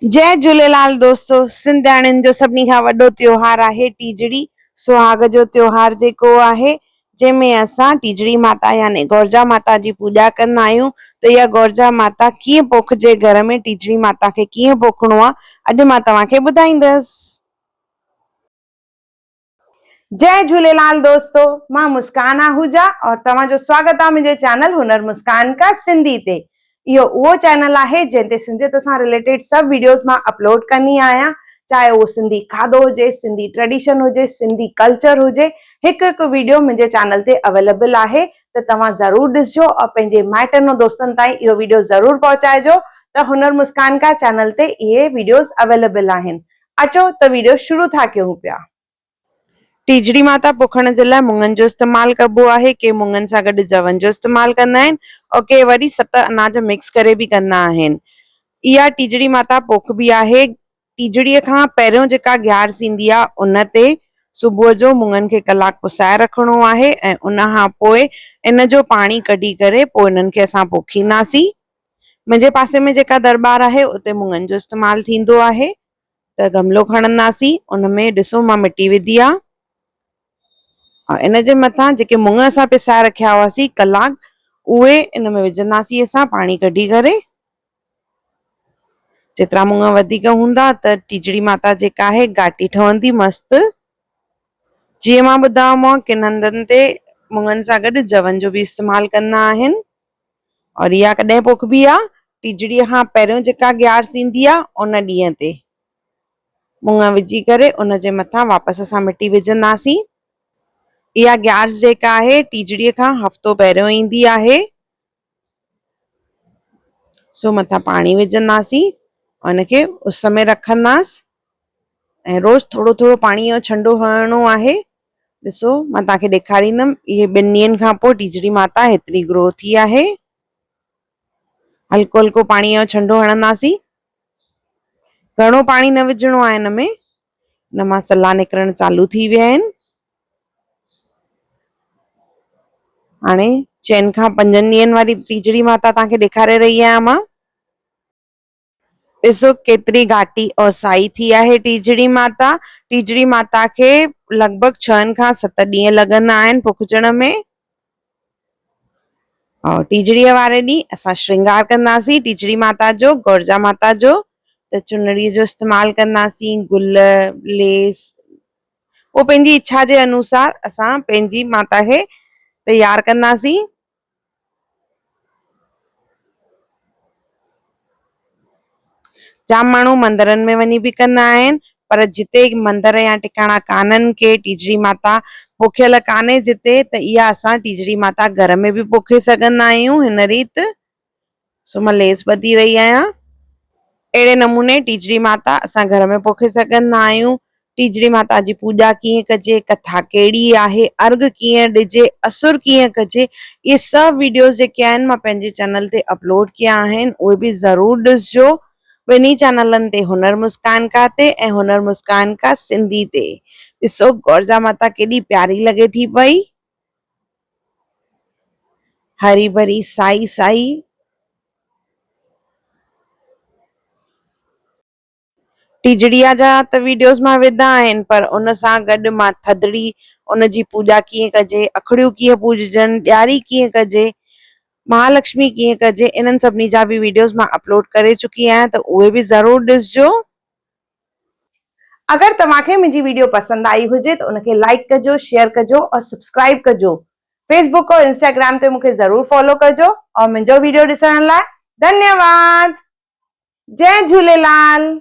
जय झूलेलाल दोस्तों। सिंधियाणियुनि जो सभिनी खां वॾो त्योहार आहे टीजड़ी। सुहाग जो त्योहार जेको आहे जंहिंमें असां टीजड़ी माता यानी गौरजा माता जी पूजा कंदा आहियूं। त इहा गौरजा माता कीअं पोखिजे, घर में टीजड़ी माता खे कीअं पोखणो आहे, अॼु मां तव्हांखे ॿुधाईंदसि। जय झूलेलाल दोस्तों, मां मुस्कान आहूजा और तव्हांजो स्वागत आहे मुंहिंजे चैनल हुनर मुस्कान का सिंधी ते। इहो उहो चैनल आहे जंहिं ते सिंधियत सां रिलेटेड सभु वीडियोस मां अपलोड कंदी आहियां, चाहे उहो सिंधी खाधो हुजे, सिंधी ट्रेडिशन हुजे, सिंधी कल्चर हुजे। हिकु हिकु वीडियो मुंहिंजे चैनल ते अवेलेबल आहे, त तव्हां ज़रूर ॾिसजो और पंहिंजे माइटनि ऐं दोस्तनि ताईं इहो वीडियो ज़रूर पहुचाइजो त हुनर मुस्कान का चैनल ते इहे वीडियोस अवेलेबल आहिनि। अचो त वीडियो शुरू था कयूं पिया। टीजड़ी माता पोखण जे लाइ मुङनि जो इस्तेमालु कबो आहे। के मुङनि सां गॾु जवनि जो इस्तेमालु कंदा आहिनि और के वरी 7 अनाज मिक्स करे बि कंदा आहिनि। इहा टीजड़ी माता पोखबी आहे टीजड़ीअ खां पहिरियों जेका ग्यारस ईंदी आहे उन ते सुबुह जो मुङनि खे कलाक पुसाए रखणो आहे ऐं उन खां पोइ इन जो पाणी कढी करे पोइ इन्हनि खे असां पोखींदासीं। मुंहिंजे पासे में जेका दरबार आहे उते मुङनि जो इस्तेमालु थींदो आहे। त गमलो खणंदासीं, उनमें ॾिसो मां मिटी विधी आहे। इन जे मथां जेके मुङ असां पिसाए रखिया हुआसीं कलाक, उहे इन में विझंदासीं असां पाणी कढी करे। जेतिरा मुङ वधीक हूंदा त टीजड़ी माता जेका आहे घाटी ठहंदी मस्तु। जीअं मां ॿुधायोमांव कि हंधनि ते मुङनि सां गॾु जवनि जो बि इस्तेमालु कंदा आहिनि। और इहा कॾहिं पोखबी आहे टीजड़ीअ खां पहिरियों जेका ग्यारस ईंदी आहे उन ॾींहं ते मुङ विझी करे उन जे मथां वापसि असां मिटी विझंदासीं। इहा ग्यारस जेका आहे टीजड़ीअ खां हफ़्तो पहिरियों ईंदी आहे। सो मथां पाणी विझंदासीं, उनखे उस में रखंदासीं ऐं रोज़ थोरो थोरो पाणी जो छंडो हणणो आहे। ॾिसो मां तव्हांखे ॾेखारींदमि, इहे 2 ॾींहंनि खां पोइ टीजड़ी माता हेतिरी ग्रो थी आहे। हल्को हल्को पाणी जो छंडो हणंदासीं, घणो पाणी न विझणो आहे। हिन मां सला निकिरणु चालू थी विया आहिनि। हाणे 4 खां 5 ॾींहंनि वारी टीजड़ी माता तव्हांखे ॾेखारे रही आहियां मां। ॾिसो केतिरी घाटी और साई थी आहे टीजड़ी माता। टीजड़ी माता खे लॻभॻि 6 खां 7 ॾींहं लॻंदा आहिनि पुखजण में। और टीजड़ीअ वारे ॾींहुं असां श्रृंगार कंदासीं टीजड़ी माता जो, गौरजा माता जो। त चुनड़ीअ जो इस्तेमालु कंदासीं, गुल, लेस, वो पंहिंजी इच्छा जे अनुसार असां पंहिंजी माता खे तैयार कंदासीं। जाम माण्हू मंदरनि में वञी बि कंदा आहिनि, पर जिते मंदर या टिकाणा कान्हनि के टीजड़ी माता पोखियल कान्हे जिते, त इहा असां टीजड़ी माता घर में बि पोखे सघंदा आहियूं हिन रीति। सो मां लेस ॿधी रही आहियां। अहिड़े नमूने टीजड़ी माता असां घर में पोखे सघंदा आहियूं। टीजड़ी माता जी पूॼा कीअं कजे, कथा कहिड़ी आहे, अर्घ कीअं ॾिजे, असुर कीअं कजे, इहे सभु वीडियोस जेके आहिनि मां पंहिंजे चैनल ते अपलोड कया आहिनि, उहे बि ज़रूर ॾिसजो। ॿिन्ही चैनलनि ते, हुनर मुस्कान का ते ऐं हुनर मुस्कान का सिंधी ते। ॾिसो गौरजा माता केॾी प्यारी लॻे थी पई, हरी भरी साई साई। टीजड़ीअ जा त वीडियोस मां विधा आहिनि, पर उन सां गॾु मां थदड़ी, उन जी पूॼा कीअं कजे, अखड़ियूं कीअं पूॼजनि, ॾियारी कीअं कजे, महालक्ष्मी कीअं कजे, इन्हनि सभिनी जा बि वीडियोस मां अपलोड करे चुकी आहियां, त उहे बि ज़रूर ॾिसजो। अगर तव्हांखे मुंहिंजी वीडियो पसंद आई हुजे त उनखे लाइक कजो, शेयर कजो और सब्सक्राइब कजो। फेसबुक और इंस्टाग्राम ते मूंखे ज़रूर फॉलो कजो और मुंहिंजो वीडियो ॾिसण लाइ धन्यवाद। जय झूलेलाल।